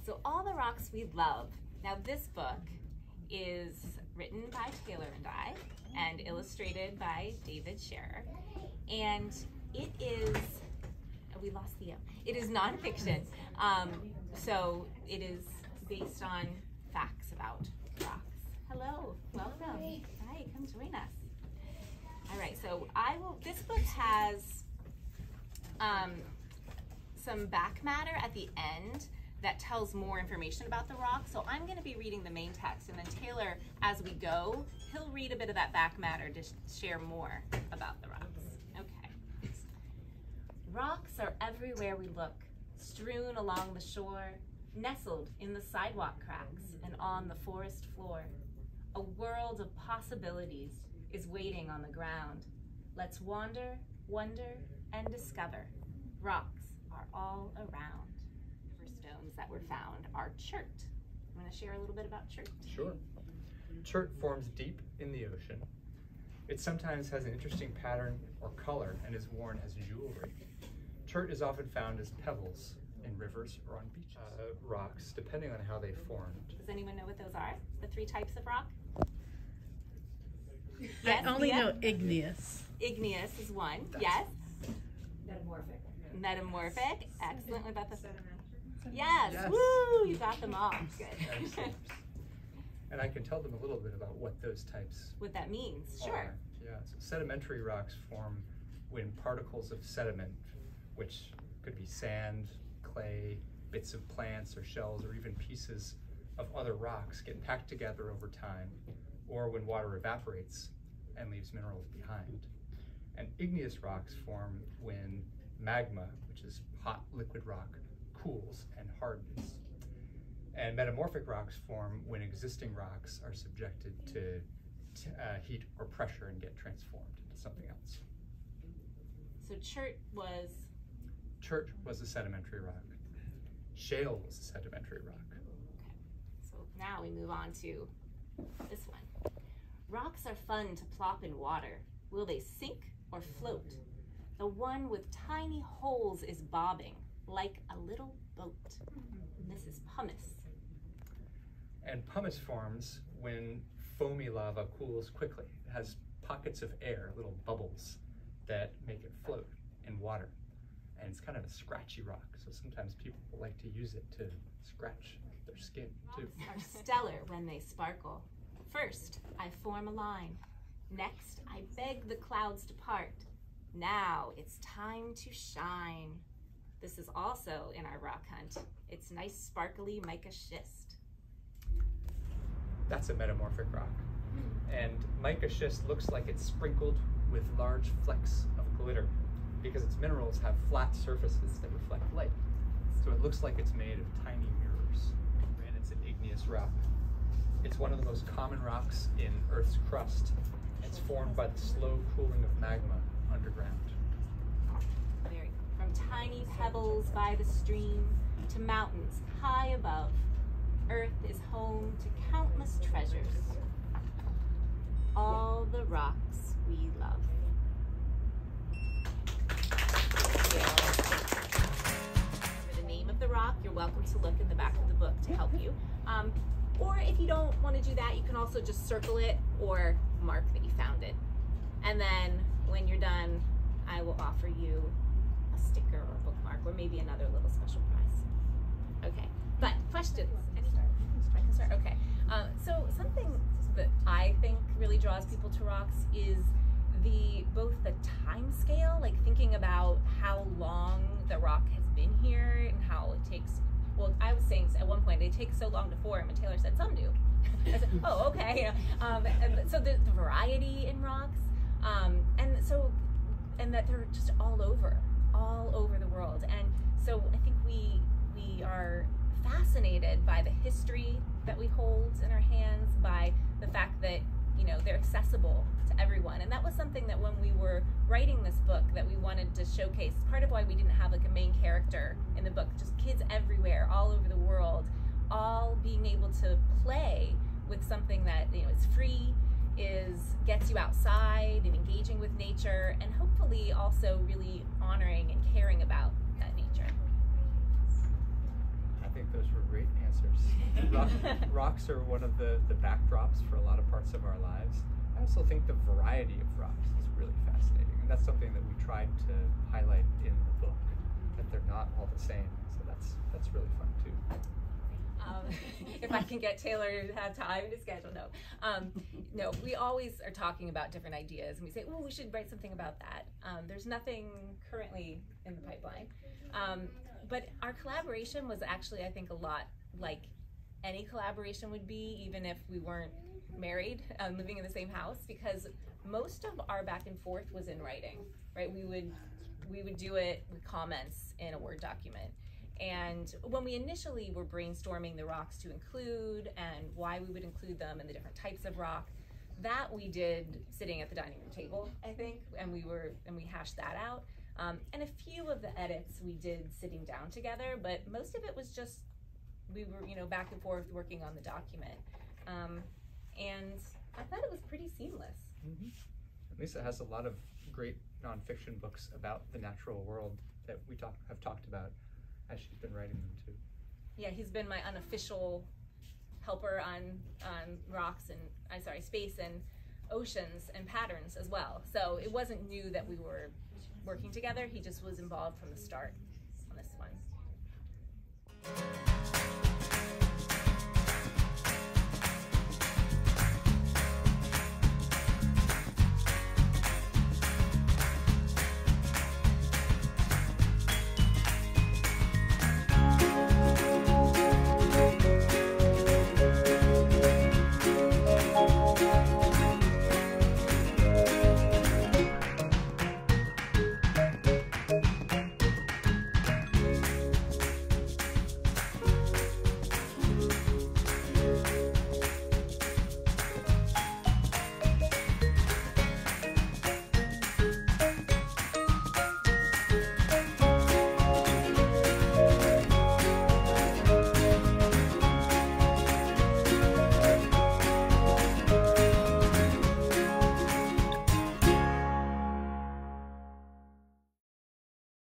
So all the rocks we love. Now this book is written by Taylor and I and illustrated by David Scherer. And it is, we lost the it is nonfiction. So it is based on facts about rocks. Hello, welcome. Hi, come join us. All right, so this book has some back matter at the end that tells more information about the rock. So I'm going to be reading the main text, and then Taylor, as we go, he'll read a bit of that back matter to share more about the rocks. Okay. Rocks are everywhere we look, strewn along the shore, nestled in the sidewalk cracks and on the forest floor. A world of possibilities is waiting on the ground. Let's wander, wonder, and discover. Rocks are all around. Stones that were found are chert. You want to share a little bit about chert? Sure. Chert forms deep in the ocean. It sometimes has an interesting pattern or color and is worn as jewelry. Chert is often found as pebbles in rivers or on beaches. Rocks, depending on how they formed. Does anyone know what those are? The 3 types of rock? Yes, I only know igneous. Igneous is one. Yes. Metamorphic. Metamorphic. Excellent. What about the Sedimentary? Yes. Yes. Woo! You got them all. Good. And I can tell them a little bit about what those types What that means. Sure. are. Yeah. So sedimentary rocks form when particles of sediment, which could be sand, clay, bits of plants or shells, or even pieces of other rocks, get packed together over time, or when water evaporates and leaves minerals behind. And igneous rocks form when magma, which is hot liquid rock, cools and hardens. And metamorphic rocks form when existing rocks are subjected to heat or pressure and get transformed into something else. So chert was? Chert was a sedimentary rock. Shale was a sedimentary rock. Okay. So now we move on to this one. Rocks are fun to plop in water. Will they sink or float? The one with tiny holes is bobbing like a little boat. This is pumice. And pumice forms when foamy lava cools quickly. It has pockets of air, little bubbles, that make it float in water. And it's kind of a scratchy rock, so sometimes people like to use it to scratch their skin too. Rocks are stellar when they sparkle. First, I form a line. Next, I beg the clouds to part. Now it's time to shine. This is also in our rock hunt. It's nice sparkly mica schist. That's a metamorphic rock. And mica schist looks like it's sprinkled with large flecks of glitter because its minerals have flat surfaces that reflect light. So it looks like it's made of tiny mirrors. And it's an igneous rock. It's one of the most common rocks in Earth's crust. It's formed by the slow cooling of magma underground. From tiny pebbles by the stream to mountains high above, Earth is home to countless treasures. All the rocks we love. For the name of the rock, you're welcome to look in the back of the book to help you. Or if you don't want to do that, you can also just circle it or mark that you found it. And then when you're done, I will offer you a sticker or a bookmark or maybe another little special prize. Okay, but questions? I can start? Okay. So something that I think really draws people to rocks is both the time scale, like thinking about how long the rock has been here and how it takes. Well, I was saying at one point they take so long to form, and Taylor said some do. I said, oh, okay. And so the variety in rocks, and that they're just all over the world. And so I think we are fascinated by the history that we hold in our hands, by the fact that they're accessible to everyone. And that was something that when we were writing this book that we wanted to showcase. Part of why we didn't have like a main character in the book, just kids everywhere, all over the world, all being able to play with something that is free, gets you outside and engaging with nature, and hopefully also really honoring and caring about that nature. I think those were great answers. Rocks are one of the backdrops for a lot of parts of our lives. I also think the variety of rocks is really fascinating, and that's something that we tried to highlight in the book, that they're not all the same. So that's really fun too. If I can get Taylor to have time to schedule, no, we always are talking about different ideas, and we say, well, we should write something about that. There's nothing currently in the pipeline, but our collaboration was actually, I think, a lot like any collaboration would be, even if we weren't married, living in the same house, because most of our back and forth was in writing, right? We would do it with comments in a Word document. And when we initially were brainstorming the rocks to include and why we would include them and the different types of rock, that we did sitting at the dining room table, I think, and we hashed that out. And a few of the edits we did sitting down together, but most of it was just, we were, back and forth working on the document. And I thought it was pretty seamless. Mm-hmm. Lisa has a lot of great nonfiction books about the natural world that we have talked about as she's been writing them too. Yeah, he's been my unofficial helper on rocks and space and oceans and patterns as well. So it wasn't new that we were working together. He just was involved from the start.